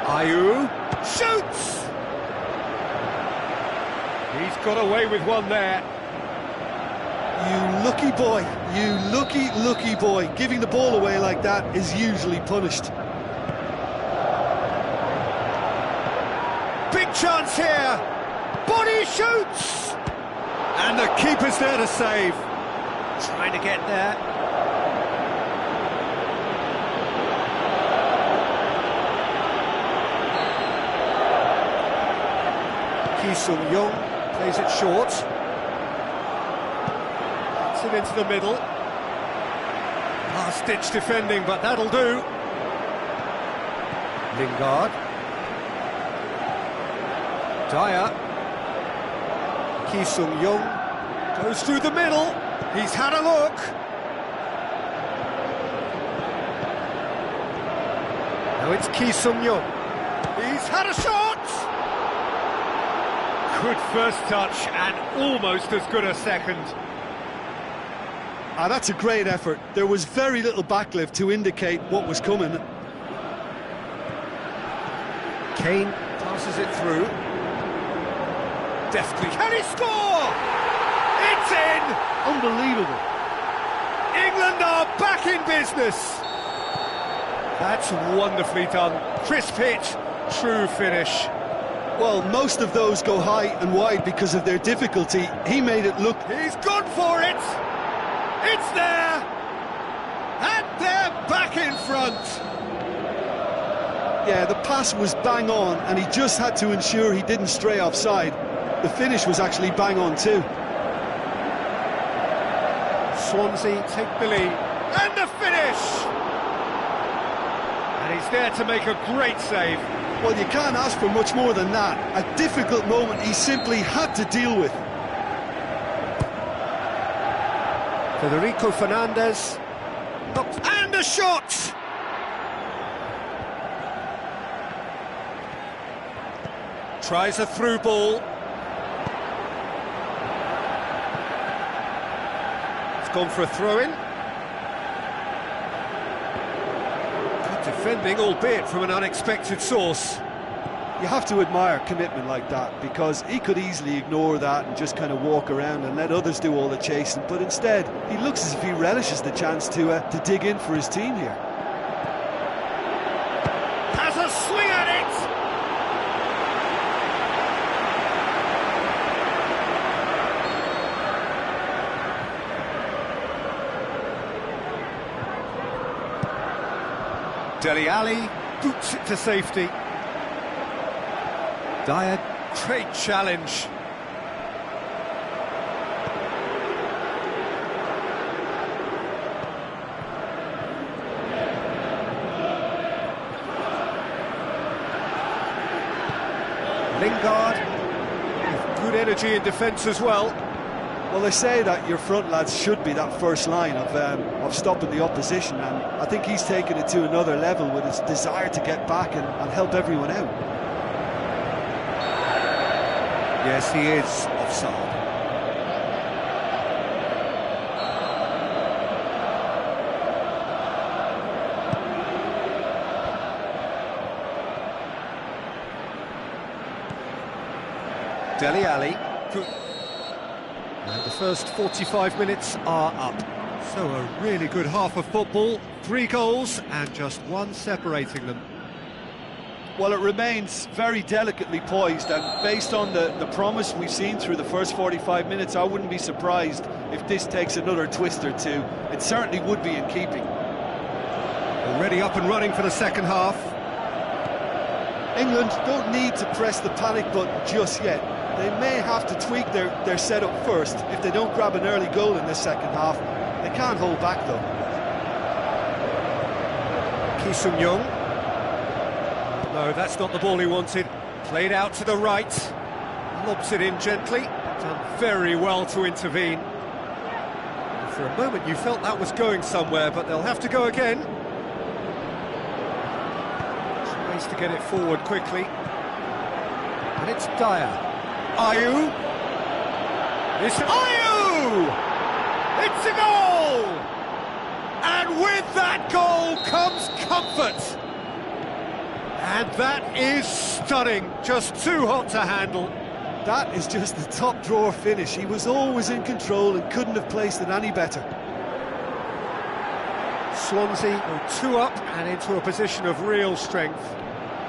Ayew shoots! He's got away with one there. You lucky boy, you lucky boy. Giving the ball away like that is usually punished. Big chance here. Bonnie shoots! And the keeper's there to save. Trying to get there. Ki Sung-young plays it short. Gets it into the middle. Last-ditch defending, but that'll do. Lingard. Dyer. Ki Sung-young goes through the middle. He's had a look. Now it's Ki Sung-young. He's had a shot! Good first touch and almost as good a second. Ah, that's a great effort. There was very little backlift to indicate what was coming. Kane passes it through. Deftly. Can he score? It's in! Unbelievable. England are back in business. That's wonderfully done. Crisp hit, true finish. Well, most of those go high and wide because of their difficulty. He made it look... He's gone for it! It's there! And they're back in front! Yeah, the pass was bang on, and he just had to ensure he didn't stray offside. The finish was actually bang on too. Swansea take the lead. And the finish! And he's there to make a great save. Well, you can't ask for much more than that. A difficult moment he simply had to deal with. Federico Fernandez. And a shot! Tries a through ball. It's gone for a throw-in. Good defending, albeit from an unexpected source. You have to admire commitment like that, because he could easily ignore that and just kind of walk around and let others do all the chasing, but instead he looks as if he relishes the chance to dig in for his team here. Has a swing at it! Dele Alli boots it to safety. Dyer, great challenge. Lingard, with good energy in defence as well. Well, they say that your front lads should be that first line of stopping the opposition, and I think he's taken it to another level with his desire to get back and help everyone out. Yes, he is offside. Dele Alli. And the first 45 minutes are up. So a really good half of football. 3 goals and just 1 separating them. Well, it remains very delicately poised, and based on the promise we've seen through the first 45 minutes, I wouldn't be surprised if this takes another twist or two. It certainly would be in keeping. Already up and running for the second half. England don't need to press the panic button just yet. They may have to tweak their setup first if they don't grab an early goal in the second half. They can't hold back, though. Ki Sung-young. No, that's not the ball he wanted. Played out to the right. Lobs it in gently. Done very well to intervene. For a moment you felt that was going somewhere, but they'll have to go again. Tries to get it forward quickly. And it's Dyer. Ayew. It's Ayew! It's a goal! And with that goal comes comfort. And that is stunning, just too hot to handle. That is just the top drawer finish. He was always in control and couldn't have placed it any better. Swansea go 2 up and into a position of real strength.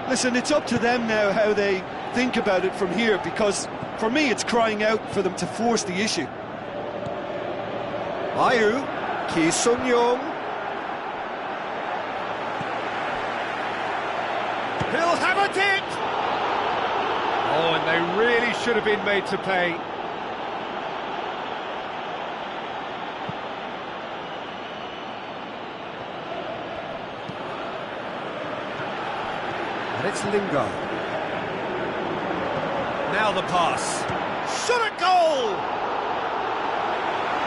Listen, it's up to them now how they think about it from here, because for me it's crying out for them to force the issue. Ayew, Ki Sung-young. He'll have a dip! Oh, and they really should have been made to pay. And it's Lingard. Now the pass. Shot at goal!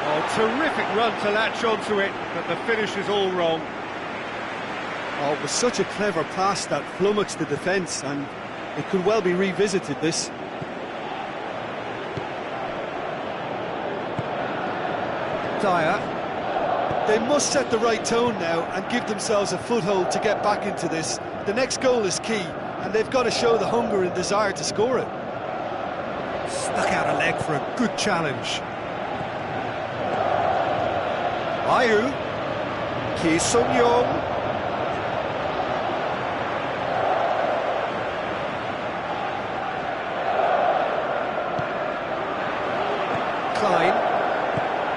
Oh, terrific run to latch onto it, but the finish is all wrong. Oh, it was such a clever pass that flummoxed the defence, and it could well be revisited, this. Dyer. They must set the right tone now and give themselves a foothold to get back into this. The next goal is key, and they've got to show the hunger and desire to score it. Stuck out a leg for a good challenge. Ayew. Ki Sung-young.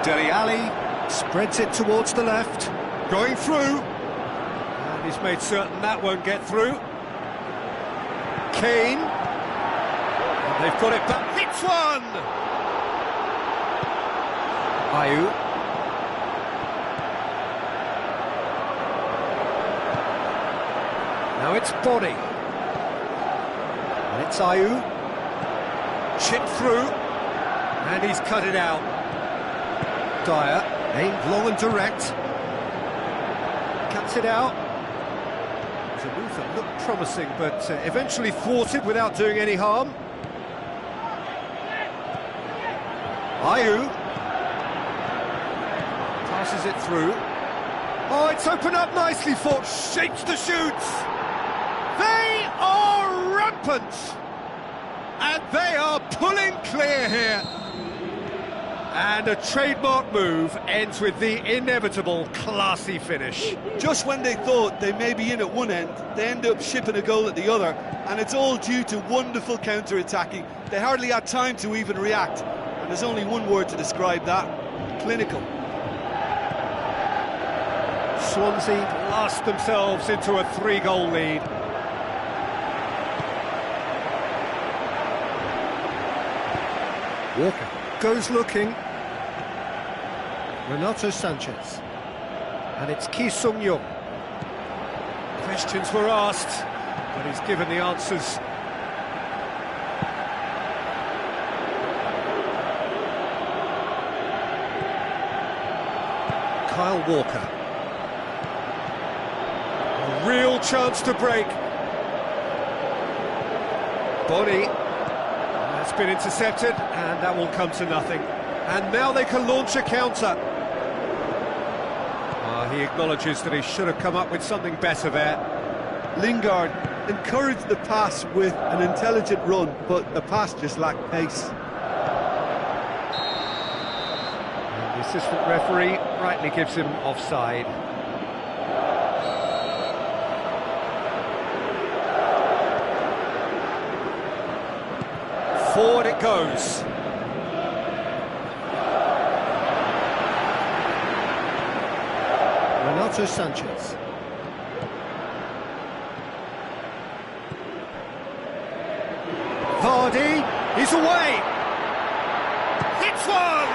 Dele Alli spreads it towards the left, going through, and he's made certain that won't get through. Kane, and they've got it back, hits one! Ayew. Now it's Body, and it's Ayew, chipped through, and he's cut it out. Dyer, aimed long and direct. Cuts it out. It's a move that looked promising, but eventually thwarted without doing any harm. Ayew passes it through. Oh, it's opened up nicely for shapes the shoots. They are rampant, and they are pulling clear here. And a trademark move ends with the inevitable classy finish. Just when they thought they may be in at one end, they end up shipping a goal at the other, and it's all due to wonderful counter-attacking. They hardly had time to even react, and there's only one word to describe that: clinical. Swansea blast themselves into a 3-goal lead. Walker goes looking. Renato Sanchez. And it's Ki Sung-young. Questions were asked, but he's given the answers. Kyle Walker. A real chance to break. Body. That's been intercepted, and that will come to nothing. And now they can launch a counter. He acknowledges that he should have come up with something better there. Lingard encouraged the pass with an intelligent run, but the pass just lacked pace. And the assistant referee rightly gives him offside. Forward it goes. Renato Sanchez. Vardy, he's away. Hits one.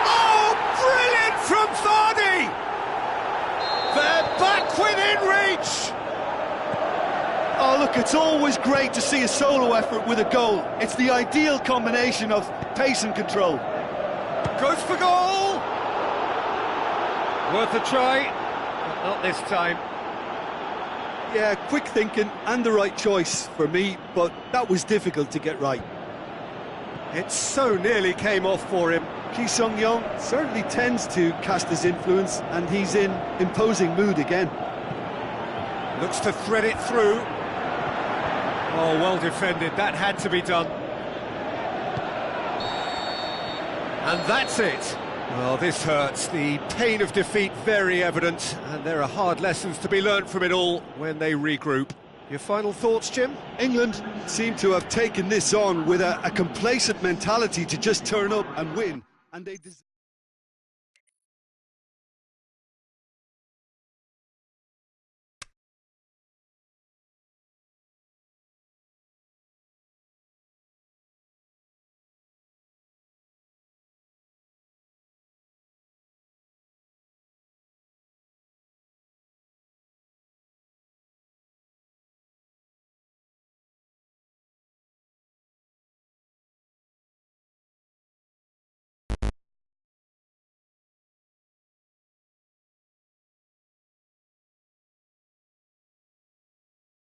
Oh, brilliant from Vardy. They're back within reach. Oh, look, it's always great to see a solo effort with a goal. It's the ideal combination of pace and control. Goes for goal. Worth a try, but not this time. Yeah, quick thinking and the right choice for me, but that was difficult to get right. It so nearly came off for him. Ki Sung-young certainly tends to cast his influence, and he's in imposing mood again. Looks to thread it through. Oh, well defended, that had to be done. And that's it. Well, this hurts. The pain of defeat very evident, and there are hard lessons to be learnt from it all when they regroup. Your final thoughts, Jim? England seem to have taken this on with a complacent mentality to just turn up and win, and they